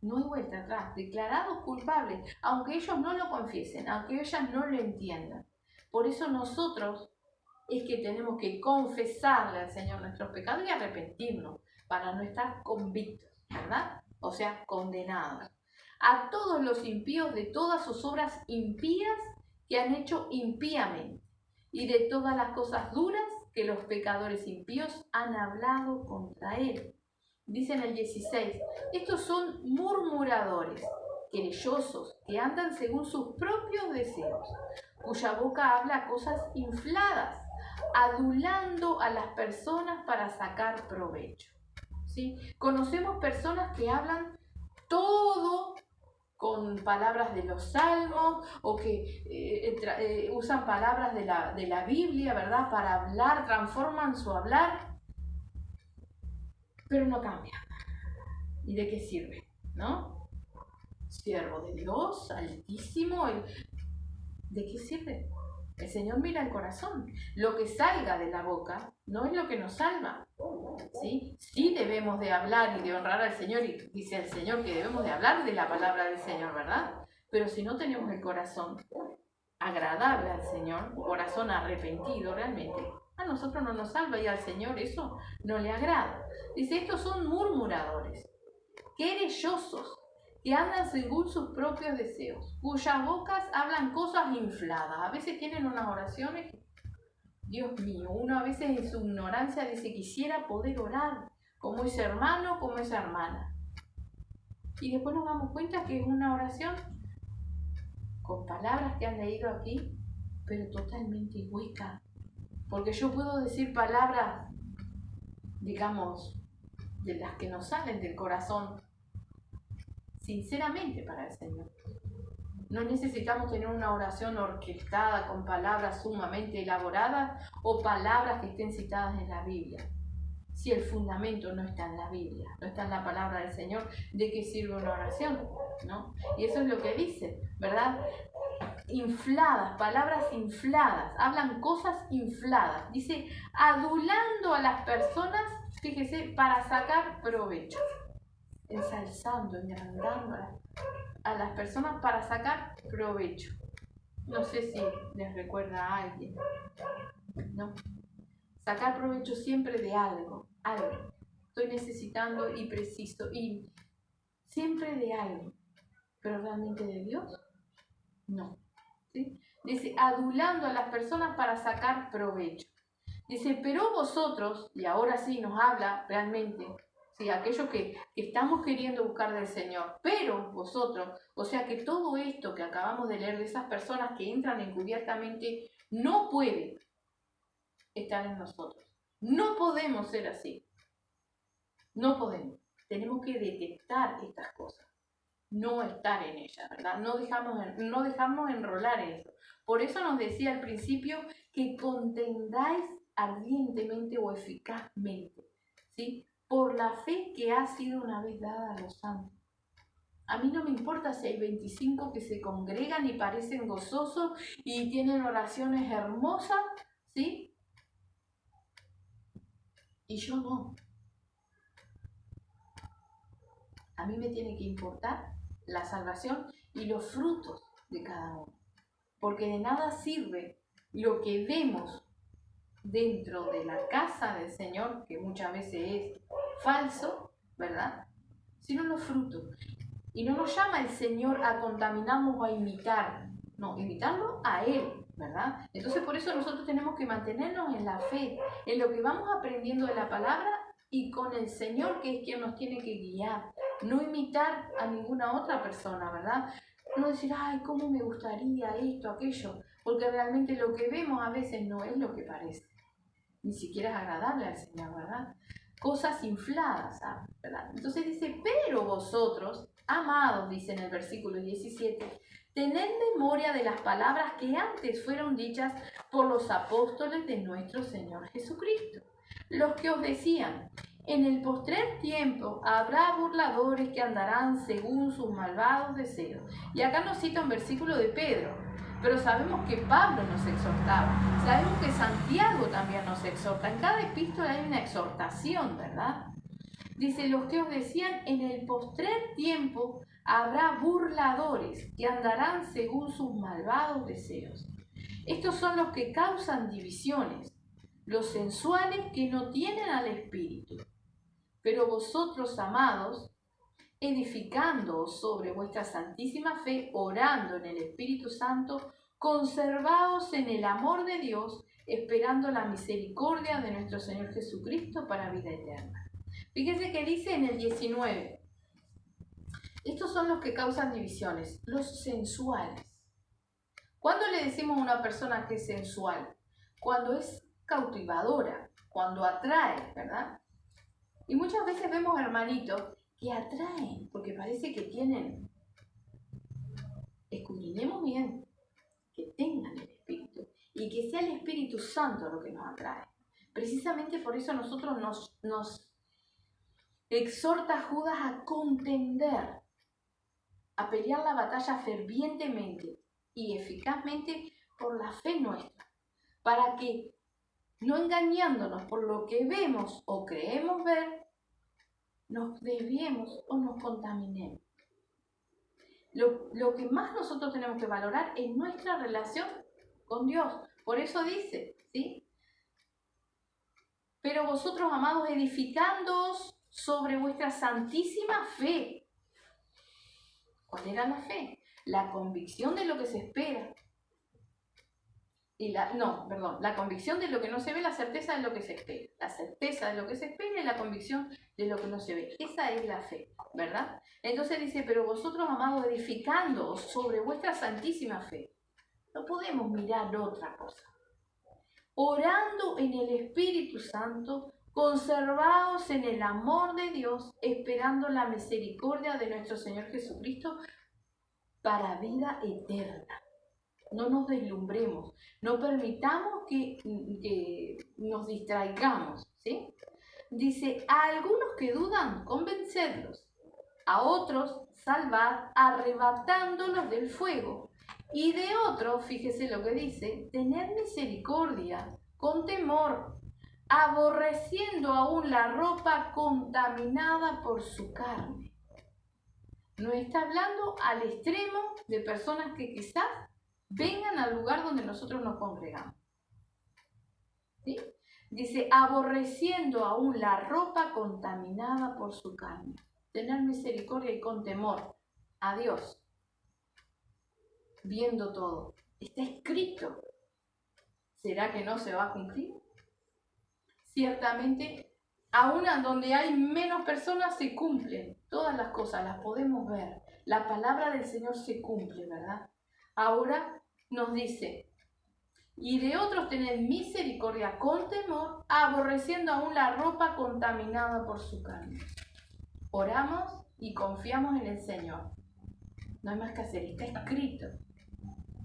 No hay vuelta atrás, declarados culpables, aunque ellos no lo confiesen, aunque ellas no lo entiendan. Por eso nosotros es que tenemos que confesarle al Señor nuestros pecados y arrepentirnos para no estar convictos, ¿verdad? O sea, condenados. A todos los impíos de todas sus obras impías que han hecho impíamente y de todas las cosas duras que los pecadores impíos han hablado contra él. Dice en el 16, estos son murmuradores, querellosos, que andan según sus propios deseos, cuya boca habla cosas infladas, adulando a las personas para sacar provecho. ¿Sí? Conocemos personas que hablan todo con palabras de los salmos o que usan palabras de la Biblia, ¿verdad? Para hablar, transforman su hablar, pero no cambia. ¿Y de qué sirve? ¿No? Siervo de Dios, altísimo, ¿de qué sirve? El Señor mira el corazón. Lo que salga de la boca no es lo que nos salva. ¿Sí? Sí debemos de hablar y de honrar al Señor, y dice el Señor que debemos de hablar de la palabra del Señor, ¿verdad? Pero si no tenemos el corazón agradable al Señor, corazón arrepentido realmente, a nosotros no nos salva y al Señor eso no le agrada. Dice, estos son murmuradores, querellosos, que andan según sus propios deseos, cuyas bocas hablan cosas infladas. A veces tienen unas oraciones, Dios mío, uno a veces en su ignorancia dice, quisiera poder orar como ese hermano, como esa hermana. Y después nos damos cuenta que es una oración con palabras que han leído aquí, pero totalmente hueca. Porque yo puedo decir palabras, digamos, de las que nos salen del corazón, sinceramente para el Señor. No necesitamos tener una oración orquestada con palabras sumamente elaboradas o palabras que estén citadas en la Biblia. Si el fundamento no está en la Biblia, no está en la palabra del Señor, ¿de qué sirve una oración? ¿No? Y eso es lo que dice, ¿verdad? Infladas, palabras infladas, hablan cosas infladas. Dice, adulando a las personas, fíjese, para sacar provecho. Ensalzando, engrandando a las personas para sacar provecho. No sé si les recuerda a alguien, ¿no? Sacar provecho siempre de algo. Estoy necesitando y preciso, y siempre de algo, pero realmente de Dios, no. ¿Sí? Dice, adulando a las personas para sacar provecho. Dice, pero vosotros, y ahora sí nos habla realmente, ¿sí? Aquellos que estamos queriendo buscar del Señor, pero vosotros, o sea que todo esto que acabamos de leer de esas personas que entran encubiertamente, no puede estar en nosotros. No podemos ser así. No podemos. Tenemos que detectar estas cosas, no estar en ellas, ¿verdad? No dejarnos enrolar en eso. Por eso nos decía al principio que contendáis ardientemente o eficazmente, ¿sí? Por la fe que ha sido una vez dada a los santos. A mí no me importa si hay 25 que se congregan y parecen gozosos y tienen oraciones hermosas, ¿sí? Y yo no. A mí me tiene que importar la salvación y los frutos de cada uno. Porque de nada sirve lo que vemos dentro de la casa del Señor, que muchas veces es falso, ¿verdad? Sino los frutos. Y no nos llama el Señor a contaminarnos o a imitar, no, imitarlo a Él, ¿verdad? Entonces por eso nosotros tenemos que mantenernos en la fe, en lo que vamos aprendiendo de la palabra y con el Señor, que es quien nos tiene que guiar. No imitar a ninguna otra persona, ¿verdad? No decir, ay, cómo me gustaría esto, aquello, porque realmente lo que vemos a veces no es lo que parece. Ni siquiera es agradable al Señor, ¿verdad? Cosas infladas, ¿verdad? Entonces dice, pero vosotros, amados, dice en el versículo 17, tened memoria de las palabras que antes fueron dichas por los apóstoles de nuestro Señor Jesucristo, los que os decían: en el postrer tiempo habrá burladores que andarán según sus malvados deseos. Y acá nos cita un versículo de Pedro, pero sabemos que Pablo nos exhortaba, sabemos que Santiago también nos exhorta. En cada epístola hay una exhortación, ¿verdad? Dice: los que os decían, en el postrer tiempo habrá burladores que andarán según sus malvados deseos. Estos son los que causan divisiones, los sensuales que no tienen al Espíritu. Pero vosotros, amados, edificándoos sobre vuestra santísima fe, orando en el Espíritu Santo, conservaos en el amor de Dios, esperando la misericordia de nuestro Señor Jesucristo para vida eterna. Fíjense que dice en el 19, estos son los que causan divisiones, los sensuales. ¿Cuándo le decimos a una persona que es sensual? Cuando es cautivadora, cuando atrae, ¿verdad? Y muchas veces vemos hermanitos que atraen, porque parece que tienen, escudriñemos bien, que tengan el Espíritu, y que sea el Espíritu Santo lo que nos atrae. Precisamente por eso nosotros nos exhorta Judas a contender, a pelear la batalla fervientemente y eficazmente por la fe nuestra, para que, no engañándonos por lo que vemos o creemos ver, nos desviemos o nos contaminemos. Lo que más nosotros tenemos que valorar es nuestra relación con Dios. Por eso dice, ¿sí? Pero vosotros, amados, edificándoos sobre vuestra santísima fe. ¿Cuál era la fe? La convicción de lo que se espera. La convicción de lo que no se ve, la certeza de lo que se espera. La certeza de lo que se espera y la convicción de lo que no se ve. Esa es la fe, ¿verdad? Entonces dice: pero vosotros, amados, edificándoos sobre vuestra santísima fe. No podemos mirar otra cosa. Orando en el Espíritu Santo, conservados en el amor de Dios, esperando la misericordia de nuestro Señor Jesucristo para vida eterna. No nos deslumbremos, no permitamos que nos distraigamos, ¿sí? Dice: a algunos que dudan, convencedlos; a otros, salvad, arrebatándolos del fuego; y de otros, fíjese lo que dice, tened misericordia, con temor, aborreciendo aún la ropa contaminada por su carne. No está hablando al extremo de personas que quizás vengan al lugar donde nosotros nos congregamos, ¿sí? Dice: aborreciendo aún la ropa contaminada por su carne. Tener misericordia y con temor a Dios, viendo todo. Está escrito. ¿Será que no se va a cumplir? Ciertamente, aún donde hay menos personas se cumplen. Todas las cosas las podemos ver. La palabra del Señor se cumple, ¿verdad? Ahora nos dice: y de otros tened misericordia con temor, aborreciendo aún la ropa contaminada por su carne. Oramos y confiamos en el Señor. No hay más que hacer, está escrito.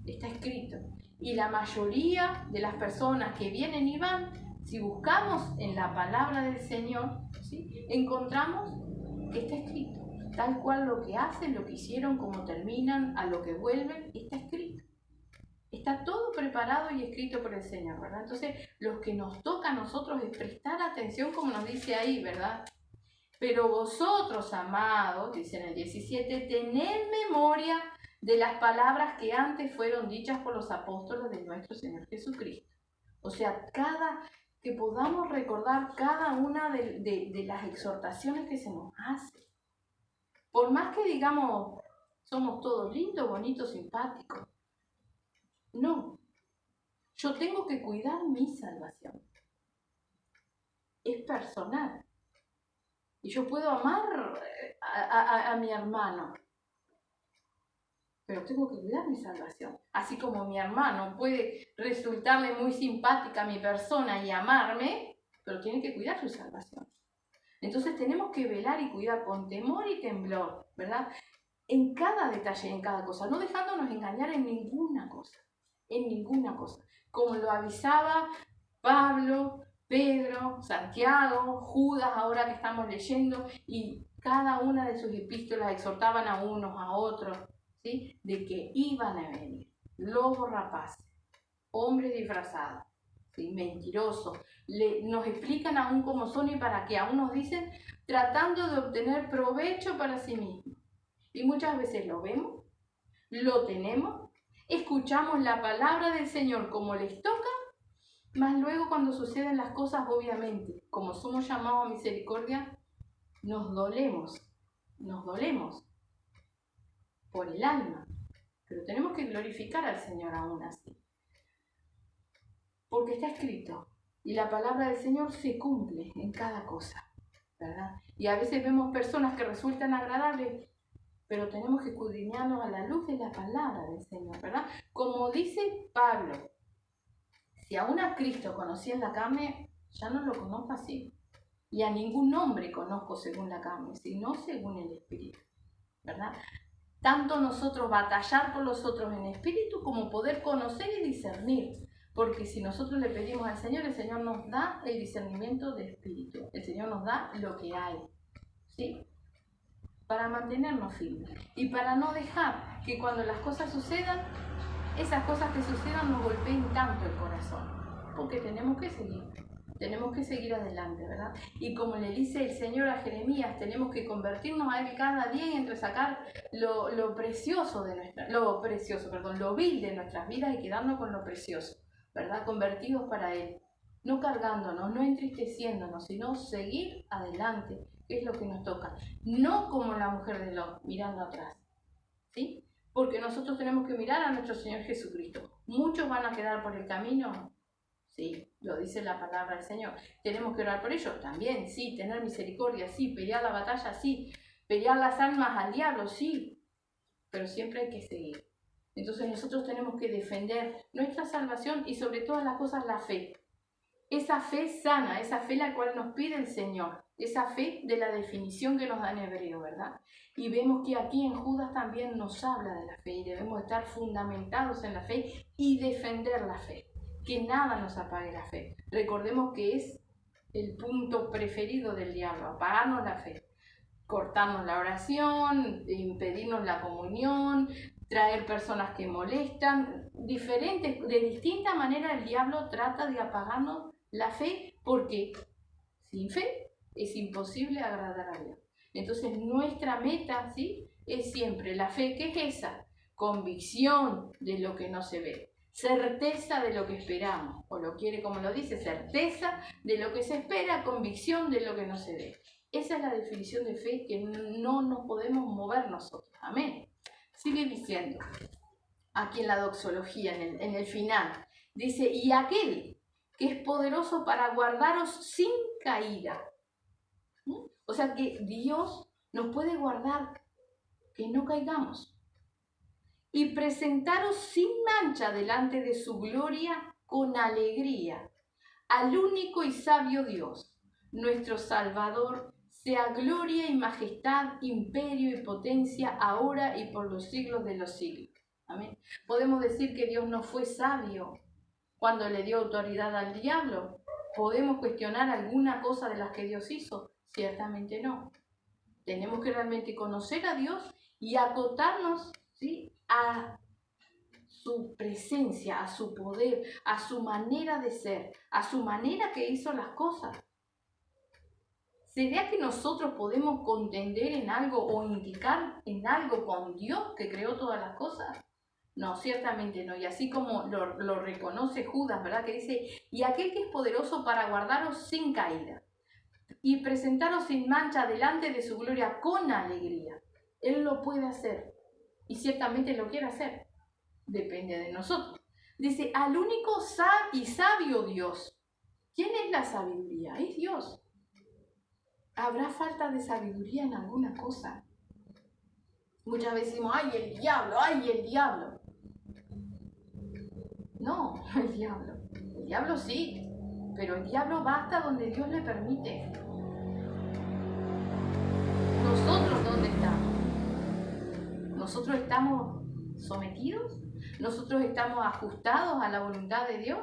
Está escrito. Y la mayoría de las personas que vienen y van, si buscamos en la palabra del Señor, ¿sí?, encontramos que está escrito. Tal cual lo que hacen, lo que hicieron, cómo terminan, a lo que vuelven, está escrito. Está todo preparado y escrito por el Señor, ¿verdad? Entonces, lo que nos toca a nosotros es prestar atención, como nos dice ahí, ¿verdad? Pero vosotros, amados, dice en el 17, tened memoria de las palabras que antes fueron dichas por los apóstoles de nuestro Señor Jesucristo. O sea, que podamos recordar cada una de las exhortaciones que se nos hace. Por más que digamos, somos todos lindos, bonitos, simpáticos. No, yo tengo que cuidar mi salvación. Es personal. Y yo puedo amar a mi hermano, pero tengo que cuidar mi salvación. Así como mi hermano puede resultarle muy simpática a mi persona y amarme, pero tiene que cuidar su salvación. Entonces tenemos que velar y cuidar con temor y temblor, ¿verdad? en cada detalle, en cada cosa, no dejándonos engañar en ninguna cosa, como lo avisaba Pablo, Pedro, Santiago, Judas, ahora que estamos leyendo, y cada una de sus epístolas exhortaban a unos, a otros, ¿sí? De que iban a venir lobos rapaces, hombres disfrazados, ¿sí? Mentirosos. Nos explican aún cómo son y para qué. Aún nos dicen tratando de obtener provecho para sí mismos. Y muchas veces lo vemos, lo tenemos, escuchamos la palabra del Señor como les toca, mas luego cuando suceden las cosas, obviamente, como somos llamados a misericordia, nos dolemos por el alma. Pero tenemos que glorificar al Señor aún así. Porque está escrito, y la palabra del Señor se cumple en cada cosa, ¿verdad? Y a veces vemos personas que resultan agradables, pero tenemos que escudriñarnos a la luz de la palabra del Señor, ¿verdad? Como dice Pablo, si aún a Cristo conocí en la carne, ya no lo conozco así. Y a ningún hombre conozco según la carne, sino según el Espíritu, ¿verdad? Tanto nosotros batallar por los otros en espíritu como poder conocer y discernir. Porque si nosotros le pedimos al Señor, el Señor nos da el discernimiento de espíritu. El Señor nos da lo que hay, ¿sí? Para mantenernos firmes. Y para no dejar que cuando las cosas sucedan, esas cosas que sucedan nos golpeen tanto el corazón. Porque tenemos que seguir adelante, ¿verdad? Y como le dice el Señor a Jeremías, tenemos que convertirnos a Él cada día y entresacar lo vil de nuestras vidas y quedarnos con lo precioso, ¿verdad? Convertidos para Él, no cargándonos, no entristeciéndonos, sino seguir adelante, que es lo que nos toca. No como la mujer de Lot, mirando atrás, ¿sí? Porque nosotros tenemos que mirar a nuestro Señor Jesucristo. Muchos van a quedar por el camino. Sí, lo dice la palabra del Señor. Tenemos que orar por ellos también, sí, tener misericordia, sí, pelear la batalla, sí, pelear las almas al diablo, sí, pero siempre hay que seguir. Entonces nosotros tenemos que defender nuestra salvación y sobre todas las cosas la fe. Esa fe sana, esa fe la cual nos pide el Señor, esa fe de la definición que nos da en hebreo, ¿verdad? Y vemos que aquí en Judas también nos habla de la fe y debemos estar fundamentados en la fe y defender la fe. Que nada nos apague la fe. Recordemos que es el punto preferido del diablo, apagarnos la fe, cortarnos la oración, impedirnos la comunión, traer personas que molestan, de distinta manera el diablo trata de apagarnos la fe porque sin fe es imposible agradar a Dios. Entonces nuestra meta, ¿sí?, es siempre la fe. ¿Qué es esa? Convicción de lo que no se ve. Certeza de lo que esperamos, o lo quiere como lo dice, certeza de lo que se espera, convicción de lo que no se ve. Esa es la definición de fe que no nos podemos mover nosotros. Amén. Sigue diciendo, aquí en la doxología, en el final, dice, y aquel que es poderoso para guardaros sin caída. O sea que Dios nos puede guardar que no caigamos. Y presentaros sin mancha delante de su gloria con alegría. Al único y sabio Dios, nuestro Salvador, sea gloria y majestad, imperio y potencia, ahora y por los siglos de los siglos. Amén. ¿Podemos decir que Dios no fue sabio cuando le dio autoridad al diablo? ¿Podemos cuestionar alguna cosa de las que Dios hizo? Ciertamente no. Tenemos que realmente conocer a Dios y acotarnos, ¿sí?, a su presencia, a su poder, a su manera de ser, a su manera que hizo las cosas. ¿Será que nosotros podemos contender en algo o indicar en algo con Dios que creó todas las cosas? No, ciertamente no. Y así como lo reconoce Judas, ¿verdad? Que dice, y aquel que es poderoso para guardaros sin caída y presentaros sin mancha delante de su gloria con alegría. Él lo puede hacer y ciertamente lo quiere hacer. Depende de nosotros. Dice, al único y sabio Dios. ¿Quién es la sabiduría? Es Dios. ¿Habrá falta de sabiduría en alguna cosa? Muchas veces decimos, ¡ay, el diablo! ¡Ay, el diablo! No, el diablo. El diablo sí, pero el diablo va hasta donde Dios le permite. ¿Nosotros dónde estamos? ¿Nosotros estamos sometidos? ¿Nosotros estamos ajustados a la voluntad de Dios?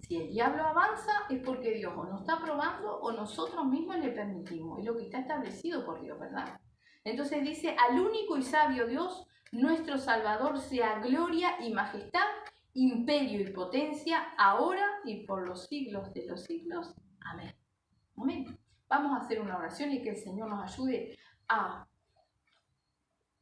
Si el diablo avanza es porque Dios o nos está probando o nosotros mismos le permitimos. Es lo que está establecido por Dios, ¿verdad? Entonces dice, al único y sabio Dios, nuestro Salvador, sea gloria y majestad, imperio y potencia, ahora y por los siglos de los siglos. Amén. Amén. Vamos a hacer una oración y que el Señor nos ayude a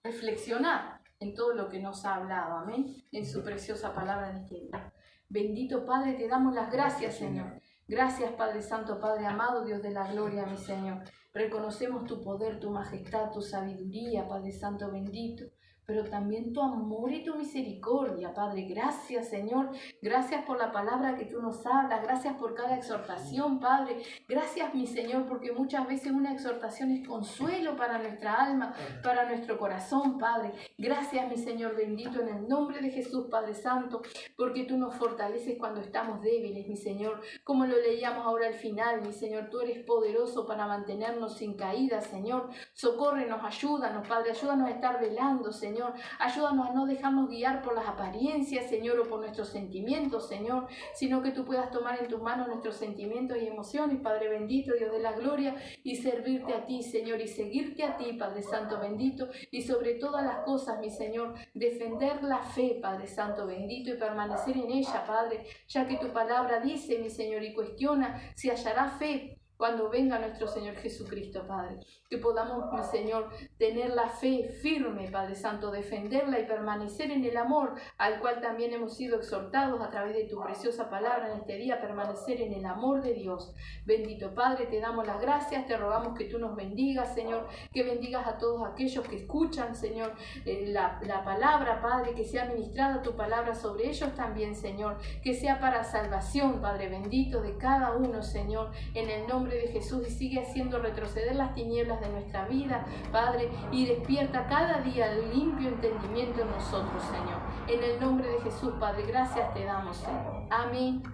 reflexionar en todo lo que nos ha hablado. Amén. En su preciosa palabra en este día. Bendito Padre, te damos las gracias, Señor. Gracias, Padre Santo, Padre amado, Dios de la gloria, mi Señor. Reconocemos tu poder, tu majestad, tu sabiduría, Padre Santo bendito, pero también tu amor y tu misericordia, Padre. Gracias, Señor. Gracias por la palabra que tú nos hablas. Gracias por cada exhortación, Padre. Gracias, mi Señor, porque muchas veces una exhortación es consuelo para nuestra alma, para nuestro corazón, Padre. Gracias, mi Señor bendito, en el nombre de Jesús, Padre Santo, porque tú nos fortaleces cuando estamos débiles, mi Señor. Como lo leíamos ahora al final, mi Señor, tú eres poderoso para mantenernos sin caída, Señor. Socórrenos, ayúdanos, Padre. Ayúdanos a estar velando, Señor. Ayúdanos a no dejarnos guiar por las apariencias, Señor, o por nuestros sentimientos, Señor, sino que tú puedas tomar en tus manos nuestros sentimientos y emociones, Padre bendito, Dios de la gloria, y servirte a ti, Señor, y seguirte a ti, Padre Santo bendito, y sobre todas las cosas, mi Señor, defender la fe, Padre Santo bendito, y permanecer en ella, Padre, ya que tu palabra dice, mi Señor, y cuestiona si hallará fe cuando venga nuestro Señor Jesucristo, Padre. Que podamos, mi Señor, tener la fe firme, Padre Santo, defenderla y permanecer en el amor al cual también hemos sido exhortados a través de tu preciosa palabra en este día, permanecer en el amor de Dios. Bendito Padre, te damos las gracias, te rogamos que tú nos bendigas, Señor, que bendigas a todos aquellos que escuchan, Señor, la palabra, Padre, que sea ministrada tu palabra sobre ellos también, Señor, que sea para salvación, Padre bendito, de cada uno, Señor, en el nombre de Jesús, y sigue haciendo retroceder las tinieblas de nuestra vida, Padre, y despierta cada día el limpio entendimiento en nosotros, Señor. En el nombre de Jesús, Padre, gracias te damos, Señor. Amén.